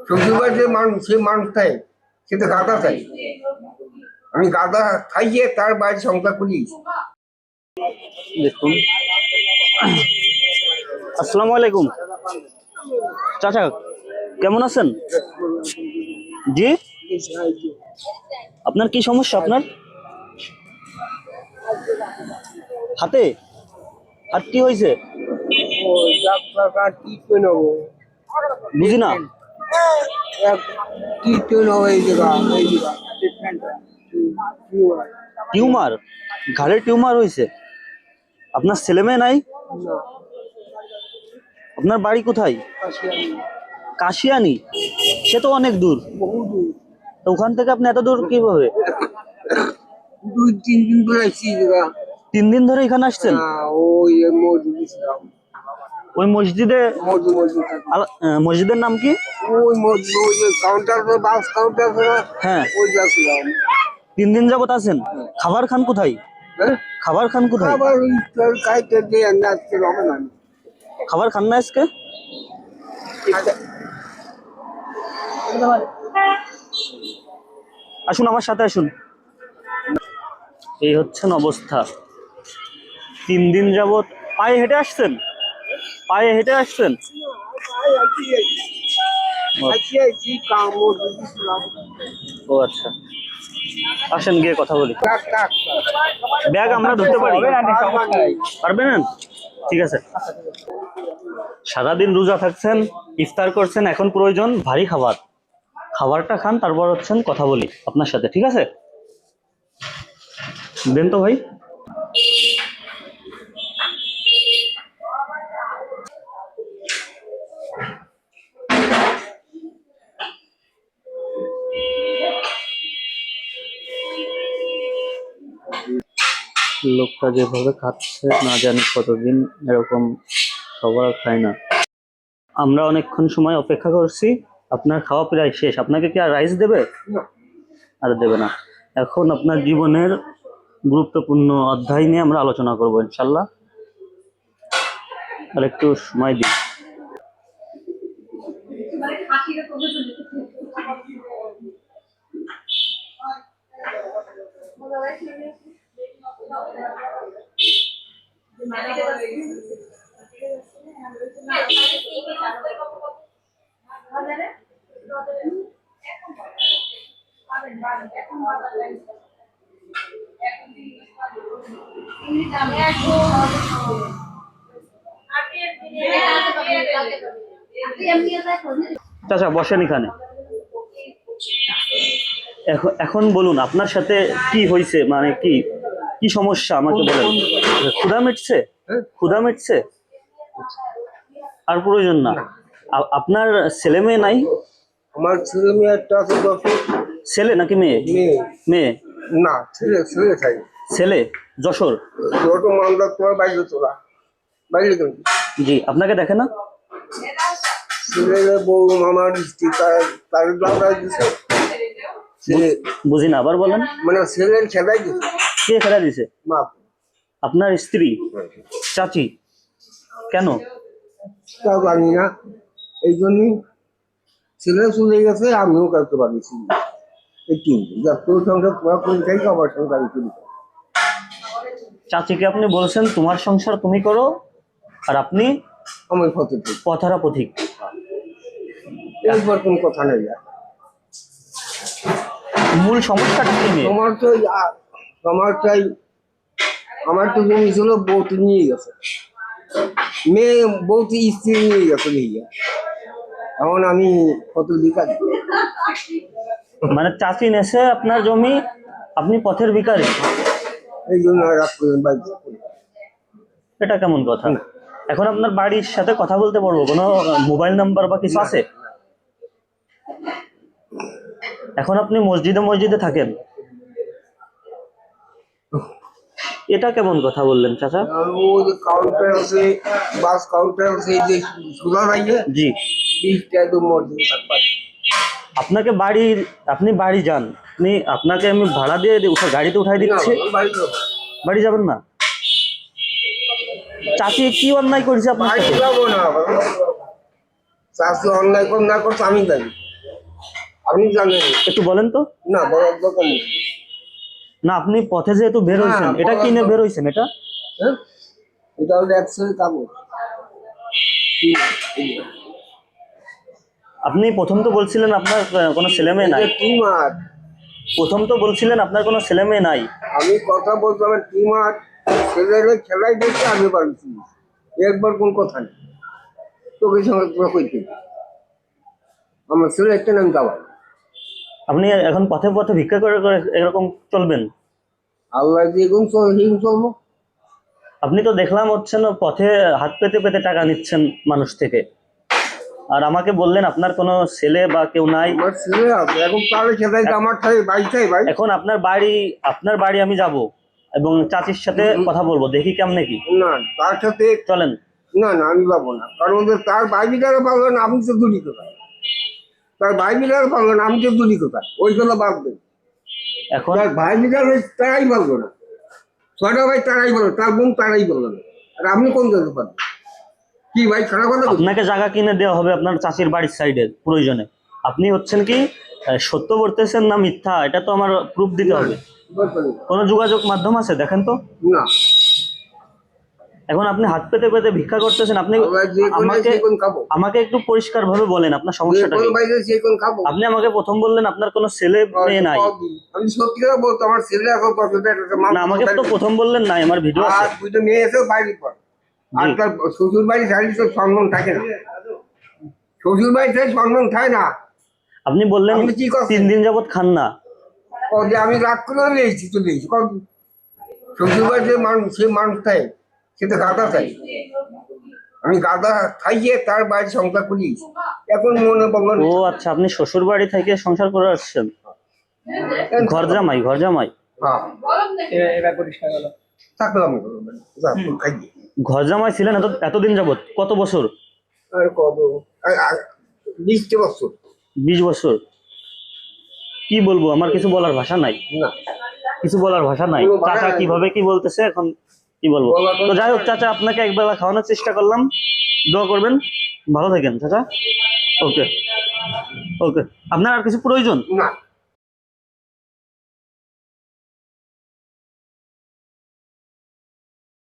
শ্বশুরবাড়ি যে মানুষ সে মানুষটাই সে তো গাদা চাই। আমি গাদা খাইয়ে তার বাড়ি সংসার করি। দেখুন, আসসালামু আলাইকুম চাচা, কেমন আছেন? জি, আপনার কি সমস্যা? আপনার হাতে হাত কি হয়েছে? বুঝি না। টিউমার, ঘাড়ে টিউমার হয়েছে? আপনার ছেলে মেয়ে নাই? আপনার বাড়ি কোথায়? কাশিয়ানি? সে তো অনেক দূর। তো ওখান থেকে আপনি এত দূর কিভাবে? 2-3 দিন ধরে আসছি। 3 দিন ধরে এখানে আসছেন? ওই মসজিদে ছিলাম। ওই মসজিদে? মসজিদের নাম কি? ওই মসজিদ, ওই যে কাউন্টার, বাস কাউন্টার। হ্যাঁ, ওই যাচ্ছিলাম। 3 দিন যাবত আছেন? খাবার খান কোথায়? খাবার খান কোথায়? খাবার খাইতে দিয়ে আজকে হবে না। খাবার খান না আজকে? আসুন আমার সাথে আসুন। এই হচ্ছেন অবস্থা। 3 দিন যাবত পায়ে হেঁটে আসছেন? পায়ে হেঁটে আসছেন? ও আচ্ছা, আসেন গিয়ে কথা বলি। ব্যাগ আমরা ধরতে পারি? পারবেন? ঠিক আছে। সারাদিন রোজা থাকছেন, ইফতার করছেন, এখন প্রয়োজন ভারী খাবার। খাবারটা খান, তারপর হচ্ছেন কথা বলি আপনার সাথে, ঠিক আছে? দেন তো ভাই। লোকটা যেভাবে খাচ্ছে না জানি কতদিন এরকম খাবার খায় না। আমরা অনেকক্ষণ সময় অপেক্ষা করছি, আপনার খাওয়া প্রায় শেষ। আপনাকে কি আর রাইস দেবে? আর দেবে না। এখন আপনার জীবনের গুরুত্বপূর্ণ অধ্যায় নিয়ে আমরা আলোচনা করবো ইনশাল্লাহ। আর একটু সময় দিই। চাচা বসেন এখানে। এখন বলুন আপনার সাথে কি হয়েছে, মানে কি কি সমস্যা আমাকে বলেন। ক্ষুধা মিটছে? ক্ষুধা মিটছে? আর প্রয়োজন না। আপনার ছেলে মেয়ে নাই? আমার ছেলে মেয়ে একটা আছে। ছেলে নাকি মেয়ে? মেয়ে না, ছেলে ছেলে চাই। ছেলে যশোর? ছোট মামলা তোমার বাইরে তোলা বাইরে কেন? জি, আপনাকে দেখে না? ছেলে বউ মামার স্ত্রী তার দিছে। বুঝি না, আবার বলেন। মানে ছেলের খেলাই দিছে। কে খেলা দিছে? মা। আপনার স্ত্রী? চাচি? কেন? তাও জানি না, এই জন্যই ছেলে চলে গেছে, আমিও করতে পারছি একটু। তোর সঙ্গে তোমার পরিচয় আমার সঙ্গে আমি করি। চাচিকে আপনি বলছেন তোমার সংসার তুমি করো, আর আপনি আমার ক্ষতি পথহারা পথিক। এরপর কোন কথা নেই। মূল সমস্যাটা কি? তোমার তো আমার চাই, আমার তো জমি ছিল, বউটি নিয়ে গেছে, মেয়ে বউটি স্ত্রী নিয়ে গেছে নিয়ে। এখন আমি কত ভিখারি। মানে চাচি নেছে আপনার জমি, আপনি পথের ভিখারি। এই জন্য রাগ করেন। এটা কেমন কথা? এখন আপনার বাড়ির সাথে কথা বলতে পারবো? কোনো মোবাইল নাম্বার বা কিছু আছে? এখন আপনি মসজিদে মসজিদে থাকেন, এটা কেমন কথা বললেন চাচা? কাউন্টার আছে, বাস কাউন্টার আছে, এই যে সোজা রাইয়ে। জি। আপনাকে আপনি বাড়ি যান, আপনাকে আমি ভাড়া দিয়ে গাড়িতে উঠাই দিচ্ছি। বাড়ি যাবেন না? চাচি কি অন্যায় করেছে আপনার সাথে? যাবো না, চাচি অন্যায় না করছে আমি জানি। আপনি জানেন একটু বলেন তো। না, বলার দরকার নেই। না, আপনি পথে যেহেতু বের হয়েছেন, হ্যাঁ, এটা বলার কিনে তো- বের হয়েছেন এটা? হ্যাঁ, এটা হলো অ্যাক্সেল কাগজ। আপনি প্রথম তো বলছিলেন আপনার কোনো ছেলে মেয়ে নাই। এটা টিমার। প্রথম তো বলছিলেন আপনার কোনো ছেলে মেয়ে নাই। আমি কথা বলতে আমার টিমার ছেলেরা খেলাই দেখতে আমি পারছি, একবার কোন কথা নেই। তোকে সঙ্গে তোরা কইতে আমার ছেলে একটা নাম দাওয়াই। আপনি এখন পথে পথে ভিক্ষা করে করে এরকম চলবেন? আল্লাহ যে গুণ চল চলবো। আপনি তো দেখলাম হচ্ছে না পথে হাত পেতে পেতে টাকা নিচ্ছেন মানুষ থেকে, আর আমাকে বললেন আপনার কোনো ছেলে বা কেউ নাই। আমার ছেলে আছে এখন, তাহলে খেলাই আমার ঠাই বাড়ি চাই ভাই। এখন আপনার বাড়ি আমি যাব এবং চাচির সাথে কথা বলবো, দেখি কেমনে কি। না, তার সাথে চলেন। না না, আমি পাবো না, কারণ ওদের তার বাইবিটারও পাবো না, আমি তো দুটি কোথায়। তার বাইবিটারও পাবো না, আমি তো দুটি কোথায়, ওইগুলো বাঁধবে। এখন তার বাইবিটার তারাই বলবো না, ছয়টা ভাই তারাই বলো, তার বোন তারাই বললো না, আর আপনি কোন যেতে পারেন? কি ভাই খারাপ কথা বলছি? আপনাকে জায়গা কিনে দেওয়া হবে আপনার চাচির বাড়ির সাইডে প্রয়োজনে। আপনি হচ্ছেন কি সত্য বলতেছেন না মিথ্যা, এটা তো আমার প্রুফ দিতে হবে। দরকার নেই। কোনো যোগাযোগ মাধ্যম আছে দেখেন তো। না, এখন আপনি হাত পেতে পেতে ভিক্ষা করতেছেন, আপনি আল্লাহ যে কোন আমাকে সেই কোন খাবো, আমাকে একটু পরিষ্কার ভাবে বলেন আপনার যে সমস্যাটা কোন কি। বাইরে সেই কোন খাবো। আপনি আমাকে প্রথম বললেন আপনার কোনো ছেলে মেয়ে নাই। আমি সত্যি কথা বলতো, আমার ছেলে এখন না, আমাকে তো প্রথম বললেন নাই, আমার ভিডিও আছে। আর দুইটা মেয়ে এসেও বাইরে পর, আর জি। তার শ্বশুর বাড়ি শাড়ি তো সম্মান থাকে না, শ্বশুর বাড়িতে সম্মান থাকে না। আপনি বললেন আপনি কি করছেন? 3 দিন যাবত খান না। যে আমি রাগ করে নিয়েছি, চলে এসেছি। শ্বশুর বাড়িতে মানুষ, সে মানুষ থাকে, সে তো গাদা চাই। আমি গাদা খাইয়ে তার বাড়ি সংসার করিয়েছি, এখন মনে বললেন ও আচ্ছা, আপনি শ্বশুর বাড়ি থেকে সংসার করে আসছেন। ঘর জামাই। হ্যাঁ, থাকলাম খাইয়ে। ঘর জামাই ছিলেন এতদিন যাবত, কত বছর? আর কত 20 বছর। 20 বছর। কি বলবো, আমার কিছু বলার ভাষা নাই। না, কিছু বলার ভাষা নাই। কোনো ভাষা চাচা নাই। কিভাবে কি বলতেছে এখন কি বলবো। বলার কোনো তো যাই হোক চাচা, আপনাকে একবেলা খাওয়ানোর চেষ্টা করলাম, দোয়া করবেন। ভালো থাকেন চাচা। ওকে ওকে। আপনার আর কিছু প্রয়োজন? না।